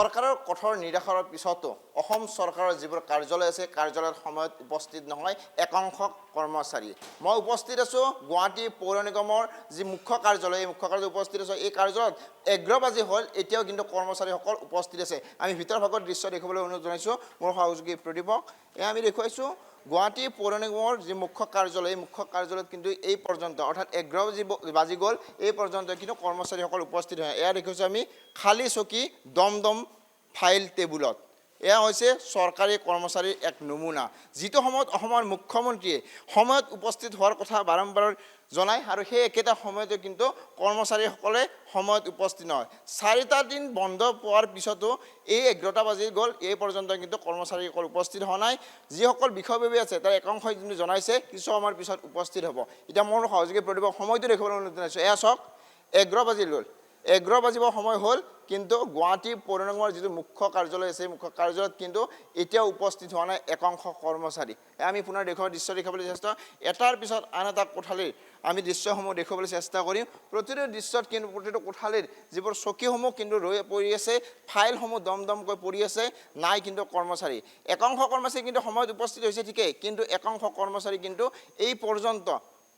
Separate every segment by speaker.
Speaker 1: চৰকাৰৰ কঠোৰ নিৰ্দেশৰ পিছতো অসম চৰকাৰৰ যিবোৰ কাৰ্যালয় আছে কাৰ্যালয়ৰ সময়ত উপস্থিত নহয় একাংশ কৰ্মচাৰী। মই উপস্থিত আছোঁ গুৱাহাটী পৌৰ নিগমৰ যি মুখ্য কাৰ্যালয় এই মুখ্য কাৰ্যালয়ত উপস্থিত আছোঁ। এই কাৰ্যালয়ত 11 বাজি হ'ল, এতিয়াও কিন্তু কৰ্মচাৰীসকল উপস্থিত আছে। আমি ভিতৰ ভাগৰ দৃশ্য দেখিবলৈ অনুৰোধ জনাইছোঁ মোৰ সহযোগী প্ৰদীপক। এয়া আমি দেখুৱাইছোঁ গুৱাহাটী পৌৰ নিগমৰ যি মুখ্য কাৰ্যালয় এই মুখ্য কাৰ্যালয়ত কিন্তু এই পৰ্যন্ত অৰ্থাৎ 11 বাজি গ'ল এই পৰ্যন্ত কিন্তু কৰ্মচাৰীসকল উপস্থিত হয়। এয়া দেখিছোঁ আমি খালী চকী দমদম ফাইল টেবুলত। এয়া হৈছে চৰকাৰী কৰ্মচাৰীৰ এক নমুনা, যিটো সময়ত অসমৰ মুখ্যমন্ত্ৰীয়ে সময়ত উপস্থিত হোৱাৰ কথা বাৰম্বাৰ জনায় আৰু সেই একেটা সময়তে কিন্তু কৰ্মচাৰীসকলে সময়ত উপস্থিত নহয়। 4টা দিন বন্ধ পোৱাৰ পিছতো এই 11টা বাজি গ'ল, এই পৰ্যন্ত কিন্তু কৰ্মচাৰীসকল উপস্থিত হোৱা নাই। যিসকল বিষয়ববী আছে তাৰ একাংশই কিন্তু জনাইছে কিছু সময়ৰ পিছত উপস্থিত হ'ব। এতিয়া মোৰ সহযোগী প্ৰতিভক সময়টো দেখিবলৈ অনুৰোধ জনাইছোঁ। এয়া চাওক 11 বাজি গ'ল, 11 বাজিব সময় হ'ল, কিন্তু গুৱাহাটী পৌৰ নিগমৰ যিটো মুখ্য কাৰ্যালয় আছে মুখ্য কাৰ্যালয়ত কিন্তু এতিয়াও উপস্থিত হোৱা নাই একাংশ কৰ্মচাৰী। আমি পুনৰ দৃশ্য দেখাবলৈ চেষ্টা এটাৰ পিছত আন এটা কোঠালীৰ আমি দৃশ্যসমূহ দেখুৱাবলৈ চেষ্টা কৰিম। প্ৰতিটো দৃশ্যত কিন্তু প্ৰতিটো কোঠালীৰ যিবোৰ চকীসমূহ কিন্তু ৰৈ পৰি আছে, ফাইলসমূহ দমদমকৈ পৰি আছে, নাই কিন্তু কৰ্মচাৰী। একাংশ কৰ্মচাৰী কিন্তু সময়ত উপস্থিত হৈছে ঠিকেই, কিন্তু একাংশ কৰ্মচাৰী কিন্তু এই পৰ্যন্ত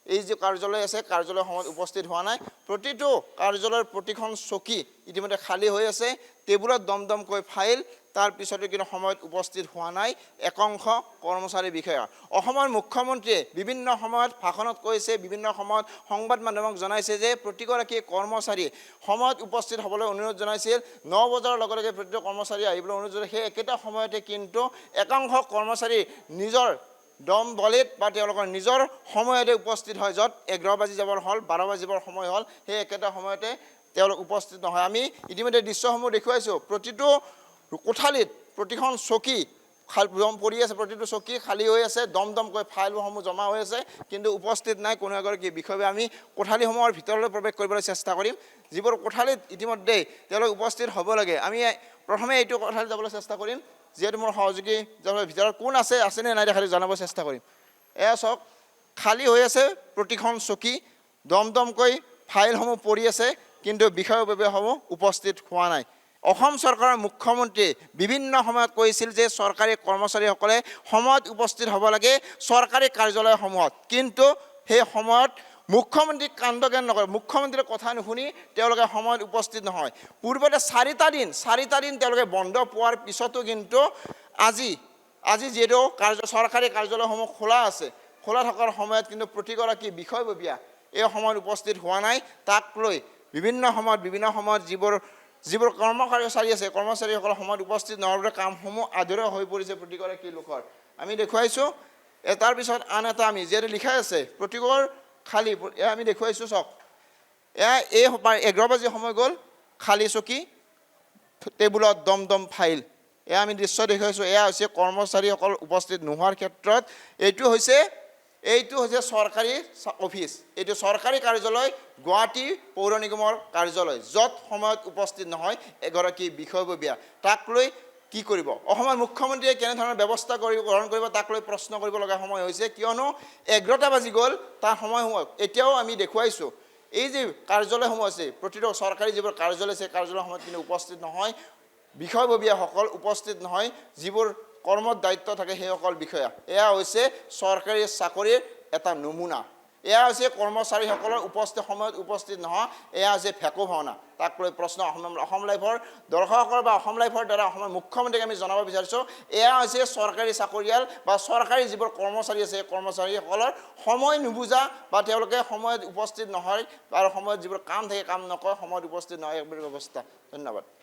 Speaker 1: এই যে কাৰ্যালয় আছে কাৰ্যালয়ৰ সময়ত উপস্থিত হোৱা নাই। প্ৰতিটো কাৰ্যালয়ৰ প্ৰতিখন চকী ইতিমধ্যে খালী হৈ আছে, টেবুলত দমদমকৈ ফাইল, তাৰ পিছতো কিন্তু সময়ত উপস্থিত হোৱা নাই একাংশ কৰ্মচাৰী বিষয়া। অসমৰ মুখ্যমন্ত্ৰীয়ে বিভিন্ন সময়ত ভাষণত কৈছে, বিভিন্ন সময়ত সংবাদ মাধ্যমক জনাইছে যে প্ৰতিগৰাকী কৰ্মচাৰী সময়ত উপস্থিত হ'বলৈ অনুৰোধ জনাইছিল। 9 বজাৰ লগে লগে প্ৰতিটো কৰ্মচাৰী আহিবলৈ অনুৰোধ জনাইছে। সেই একেটা সময়তে কিন্তু একাংশ কৰ্মচাৰী নিজৰ দম বলিত বা তেওঁলোকৰ নিজৰ সময়তে উপস্থিত হয়, য'ত 11 বাজি যাবৰ হ'ল, 12 বাজিবৰ সময় হ'ল, সেই একেটা সময়তে তেওঁলোক উপস্থিত নহয়। আমি ইতিমধ্যে দৃশ্যসমূহ দেখুৱাইছোঁ। প্ৰতিটো কোঠালীত প্ৰতিখন চকী পৰি আছে, প্ৰতিটো চকী খালী হৈ আছে, দমদমকৈ ফাইলসমূহ জমা হৈ আছে, কিন্তু উপস্থিত নাই কোনো এগৰাকী বিষয়ে। আমি কোঠালীসমূহৰ ভিতৰলৈ প্ৰৱেশ কৰিবলৈ চেষ্টা কৰিম। যিবোৰ কোঠালীত ইতিমধ্যে তেওঁলোক উপস্থিত হ'ব লাগে, আমি প্ৰথমে এইটো কোঠালীত যাবলৈ চেষ্টা কৰিম। যিহেতু মোৰ সহযোগী ভিতৰত কোন আছেনে নাই দেখাটো জনাব চেষ্টা কৰিম। এয়া চাওক খালী হৈ আছে প্ৰতিখন চকী, দমদমকৈ ফাইলসমূহ পৰি আছে, কিন্তু বিষয়ববীয়াসমূহ উপস্থিত হোৱা নাই। অসম চৰকাৰৰ মুখ্যমন্ত্ৰীয়ে বিভিন্ন সময়ত কৈছিল যে চৰকাৰী কৰ্মচাৰীসকলে সময়ত উপস্থিত হ'ব লাগে চৰকাৰী কাৰ্যালয়সমূহত, কিন্তু সেই সময়ত মুখ্যমন্ত্ৰীক কাণ্ডজ্ঞান নকৰে, মুখ্যমন্ত্ৰীৰ কথা নুশুনি তেওঁলোকে সময়ত উপস্থিত নহয়। পূৰ্বতে 4টা দিন তেওঁলোকে বন্ধ পোৱাৰ পিছতো কিন্তু আজি যিহেতু চৰকাৰী কাৰ্যালয়সমূহ খোলা আছে, খোলা থকাৰ সময়ত কিন্তু প্ৰতিগৰাকী বিষয়ববীয়া এই সময়ত উপস্থিত হোৱা নাই। তাক লৈ বিভিন্ন সময়ত যিবোৰ কৰ্মচাৰী আছে কৰ্মচাৰীসকলৰ সময়ত উপস্থিত নোহোৱাৰ বাবে কামসমূহ আধৰুৱা হৈ পৰিছে প্ৰতিগৰাকী লোকৰ। আমি দেখুৱাইছোঁ এটাৰ পিছত আন এটা আমি যিহেতু লিখাই আছে প্ৰতিঘৰ খালী, এয়া আমি দেখুৱাইছোঁ চাওক। এয়া এই 11 বাজি সময় গ'ল, খালী চকী, টেবুলত দমদম ফাইল। এয়া আমি দৃশ্য দেখুৱাইছোঁ। এয়া হৈছে কৰ্মচাৰীসকল উপস্থিত নোহোৱাৰ ক্ষেত্ৰত এইটো হৈছে চৰকাৰী অফিচ, এইটো চৰকাৰী কাৰ্যালয় গুৱাহাটী পৌৰ নিগমৰ কাৰ্যালয়, য'ত সময়ত উপস্থিত নহয় এগৰাকী বিষয়ববীয়া। তাক লৈ কি কৰিব অসমৰ মুখ্যমন্ত্ৰীয়ে, কেনেধৰণৰ ব্যৱস্থা গ্ৰহণ কৰিব, তাক লৈ প্ৰশ্ন কৰিব লগা সময় হৈছে। কিয়নো 11টা বাজি গ'ল, তাৰ সময়সমূহ এতিয়াও আমি দেখুৱাইছোঁ। এই যে কাৰ্যালয়সমূহ আছে প্ৰতিটো চৰকাৰী যিবোৰ কাৰ্যালয় আছে কাৰ্যালয়সমূহত কিন্তু উপস্থিত নহয় বিষয়ববীয়াসকল, উপস্থিত নহয় যিবোৰ কৰ্মত দায়িত্ব থাকে সেইসকল বিষয়া। এয়া হৈছে চৰকাৰী চাকৰিৰ এটা নমুনা। এয়া হৈছে কৰ্মচাৰীসকলৰ সময়ত উপস্থিত নহয়, এয়া হৈছে ভেকু ভাওনা। তাক লৈ প্ৰশ্ন অসম লাইভৰ দৰ্শকসকল বা অসম লাইভৰ দ্বাৰা অসমৰ মুখ্যমন্ত্ৰীক আমি জনাব বিচাৰিছোঁ, এয়া হৈছে চৰকাৰী চাকৰিয়াল বা চৰকাৰী যিবোৰ কৰ্মচাৰী আছে এই কৰ্মচাৰীসকলৰ সময় নুবুজা বা তেওঁলোকে সময়ত উপস্থিত নহয় আৰু সময়ত যিবোৰ কাম থাকে কাম নকৰে, সময়ত উপস্থিত নহয় এইবোৰ ব্যৱস্থা। ধন্যবাদ।